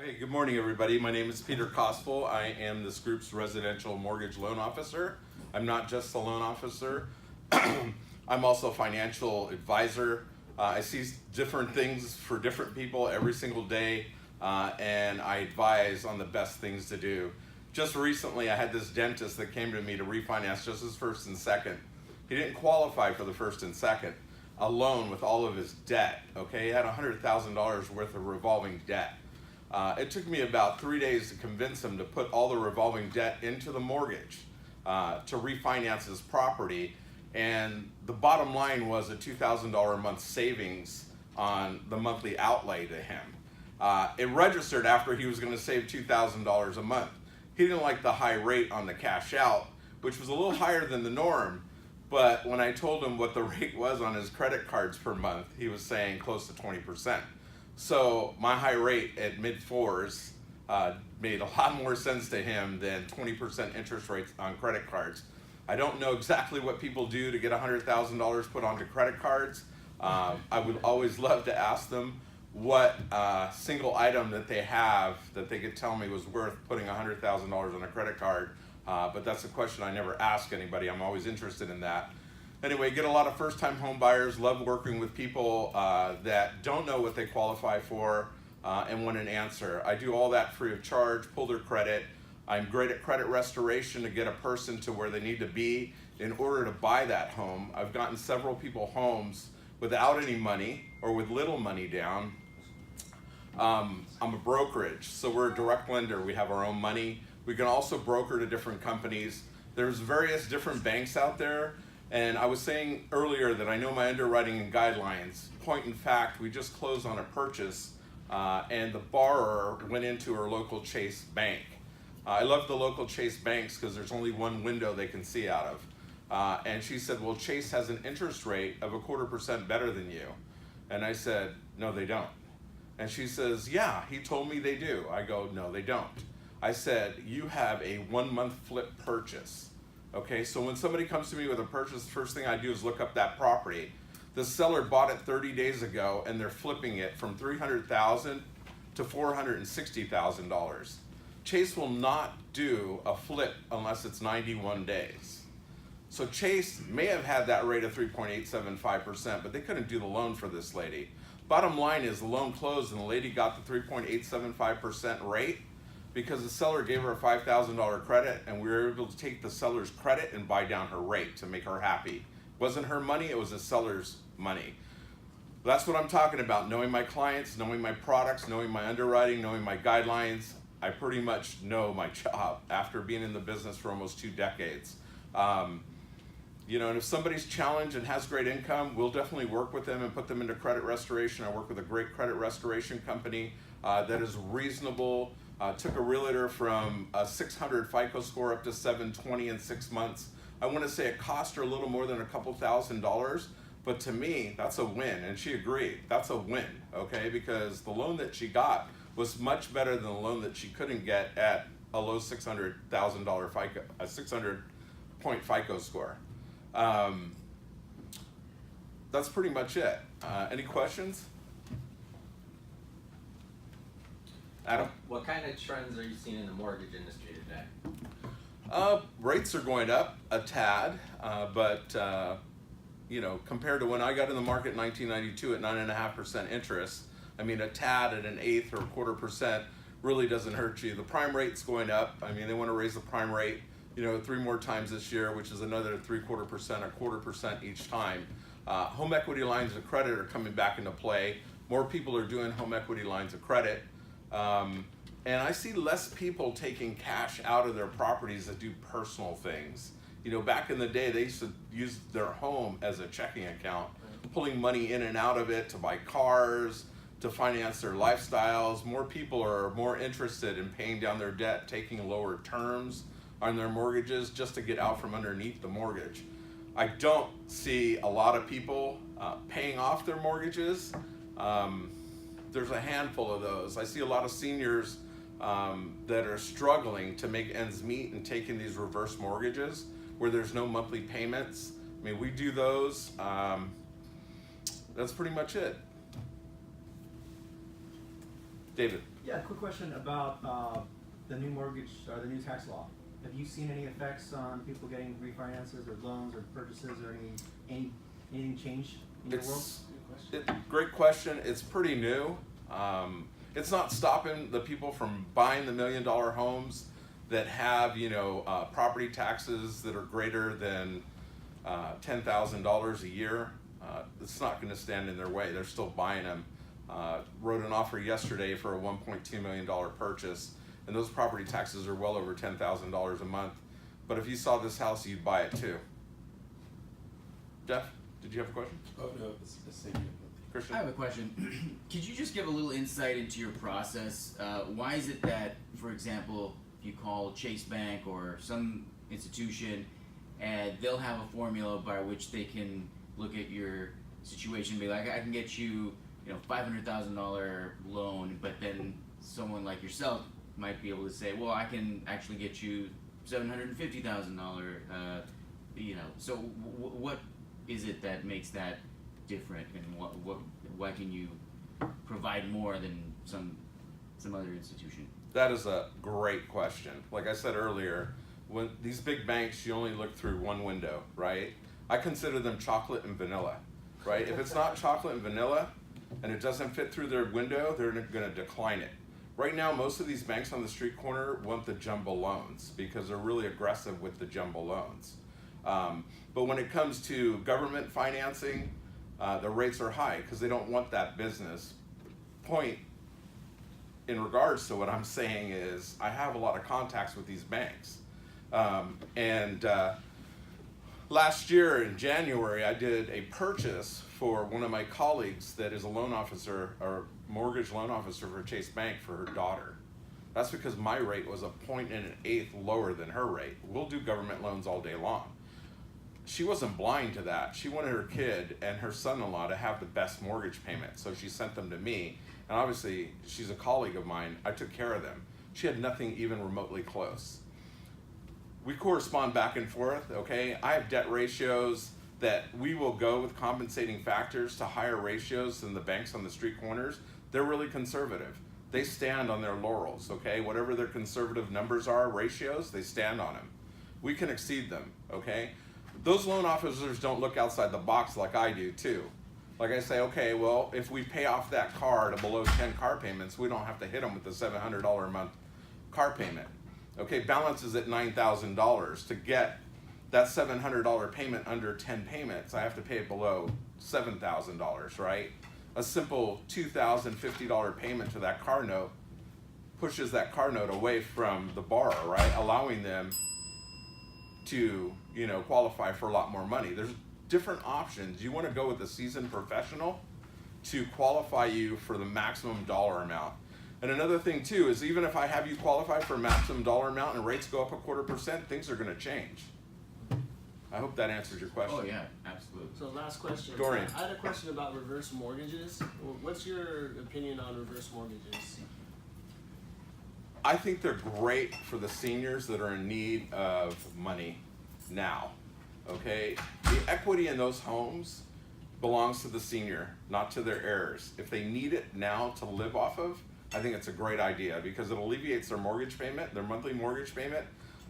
Hey, good morning, everybody. My name is Peter Cosfol. I am this group's residential mortgage loan officer. I'm not just a loan officer. I'm also a financial advisor. I see different things for different people every single day, and I advise on the best things to do. Just recently, I had this dentist that came to me to refinance just his first and second. He didn't qualify for the first and second, a loan with all of his debt, okay? He had $100,000 worth of revolving debt. It took me about 3 days to convince him to put all the revolving debt into the mortgage to refinance his property. And the bottom line was a $2,000 a month savings on the monthly outlay to him. It registered after he was going to save $2,000 a month. He didn't like the high rate on the cash out, which was a little higher than the norm. But when I told him what the rate was on his credit cards per month, he was saying close to 20%. So my high rate at mid-4s made a lot more sense to him than 20% interest rates on credit cards. I don't know exactly what people do to get $100,000 put onto credit cards. I would always love to ask them what single item that they have that they could tell me was worth putting $100,000 on a credit card, but that's a question I never ask anybody. I'm always interested in that. Anyway, get a lot of first-time home buyers, love working with people that don't know what they qualify for and want an answer. I do all that free of charge, pull their credit. I'm great at credit restoration to get a person to where they need to be in order to buy that home. I've gotten several people homes without any money or with little money down. I'm a brokerage, so we're a direct lender. We have our own money. We can also broker to different companies. There's various different banks out there. And I was saying earlier that I know my underwriting and guidelines. Point in fact, we just closed on a purchase and the borrower went into her local Chase bank. I love the local Chase banks because there's only one window they can see out of. And she said, well, Chase has an interest rate of 0.25% better than you. And I said, no, they don't. And she says, yeah, he told me they do. I go, no, they don't. I said, you have a 1-month flip purchase. Okay, so when somebody comes to me with a purchase, the first thing I do is look up that property. The seller bought it 30 days ago and they're flipping it from $300,000 to $460,000. Chase will not do a flip unless it's 91 days. So Chase may have had that rate of 3.875%, but they couldn't do the loan for this lady. Bottom line is the loan closed and the lady got the 3.875% rate because the seller gave her a $5,000 credit and we were able to take the seller's credit and buy down her rate to make her happy. It wasn't her money, it was the seller's money. That's what I'm talking about, knowing my clients, knowing my products, knowing my underwriting, knowing my guidelines. I pretty much know my job after being in the business for almost 2 decades. You know, and if somebody's challenged and has great income, we'll definitely work with them and put them into credit restoration. I work with a great credit restoration company that is reasonable. Took a realtor from a 600 FICO score up to 720 in 6 months. I want to say it cost her a little more than a couple $1,000s, but to me, that's a win, and she agreed. That's a win, okay? Because the loan that she got was much better than the loan that she couldn't get at a low $600,000 FICO, a 600-point FICO score. That's pretty much it. Any questions? Adam? What kind of trends are you seeing in the mortgage industry today? Rates are going up a tad, but you know, compared to when I got in the market in 1992 at 9.5% interest, I mean, a tad at 1/8 or 1/4% really doesn't hurt you. The prime rate's going up. I mean, they want to raise the prime rate, you know, 3 more times this year, which is another 3/4%, 1/4% each time. Home equity lines of credit are coming back into play. More people are doing home equity lines of credit. And I see less people taking cash out of their properties that do personal things. You know, back in the day, they used to use their home as a checking account, pulling money in and out of it to buy cars, to finance their lifestyles. More people are more interested in paying down their debt, taking lower terms on their mortgages just to get out from underneath the mortgage. I don't see a lot of people paying off their mortgages. There's a handful of those. I see a lot of seniors that are struggling to make ends meet and taking these reverse mortgages where there's no monthly payments. I mean, we do those. That's pretty much it. David. Yeah, quick question about the new mortgage or the new tax law. Have you seen any effects on people getting refinances or loans or purchases or anything change in your world? Great question. It's pretty new. It's not stopping the people from buying the $1 million homes that have, property taxes that are greater than $10,000 a year. It's not going to stand in their way. They're still buying them. Wrote an offer yesterday for a $1.2 million purchase, and those property taxes are well over $10,000 a month. But if you saw this house, you'd buy it too. Jeff, did you have a question? Oh no, it's the same. Christian? I have a question. Could you just give a little insight into your process? Why is it that, for example, if you call Chase Bank or some institution, and they'll have a formula by which they can look at your situation and be like, I can get you, $500,000 loan, but then someone like yourself might be able to say, well, I can actually get you $750,000. So what is it that makes that different, and why can you provide more than some other institution? That is a great question. Like I said earlier, when these big banks, you only look through one window, right? I consider them chocolate and vanilla, right? If it's not chocolate and vanilla and it doesn't fit through their window, they're going to decline it. Right now, most of these banks on the street corner want the jumbo loans because they're really aggressive with the jumbo loans. But when it comes to government financing, the rates are high because they don't want that business. Point in regards to what I'm saying is I have a lot of contacts with these banks. Last year in January, I did a purchase for one of my colleagues that is a loan officer or mortgage loan officer for Chase Bank for her daughter. That's because my rate was 1.125 lower than her rate. We'll do government loans all day long. She wasn't blind to that. She wanted her kid and her son-in-law to have the best mortgage payment, so she sent them to me. And obviously, she's a colleague of mine. I took care of them. She had nothing even remotely close. We correspond back and forth, okay? I have debt ratios that we will go with compensating factors to higher ratios than the banks on the street corners. They're really conservative. They stand on their laurels, okay? Whatever their conservative numbers are, ratios, they stand on them. We can exceed them, okay? Those loan officers don't look outside the box like I do too. Like I say, okay, well, if we pay off that car to below 10 car payments, we don't have to hit them with the $700 a month car payment. Okay, balance is at $9,000. To get that $700 payment under 10 payments, I have to pay it below $7,000, right? A simple $2,050 payment to that car note pushes that car note away from the borrower, right? Allowing them to, qualify for a lot more money. There's different options. You want to go with a seasoned professional to qualify you for the maximum dollar amount. And another thing too is even if I have you qualify for a maximum dollar amount and rates go up 0.25%, things are going to change. I hope that answers your question. Oh yeah, absolutely. So last question. Dorian. I had a question about reverse mortgages. What's your opinion on reverse mortgages? I think they're great for the seniors that are in need of money now, okay? The equity in those homes belongs to the senior, not to their heirs. If they need it now to live off of, I think it's a great idea because it alleviates their mortgage payment, their monthly mortgage payment,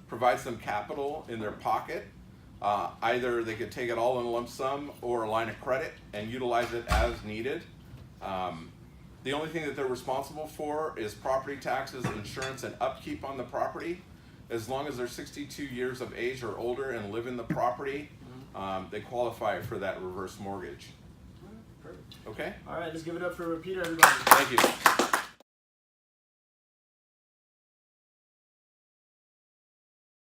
provides them capital in their pocket. Either they could take it all in a lump sum or a line of credit and utilize it as needed. The only thing that they're responsible for is property taxes, insurance, and upkeep on the property. As long as they're 62 years of age or older and live in the property, they qualify for that reverse mortgage. Perfect. Okay? All right, let's give it up for Peter, everybody. Thank you.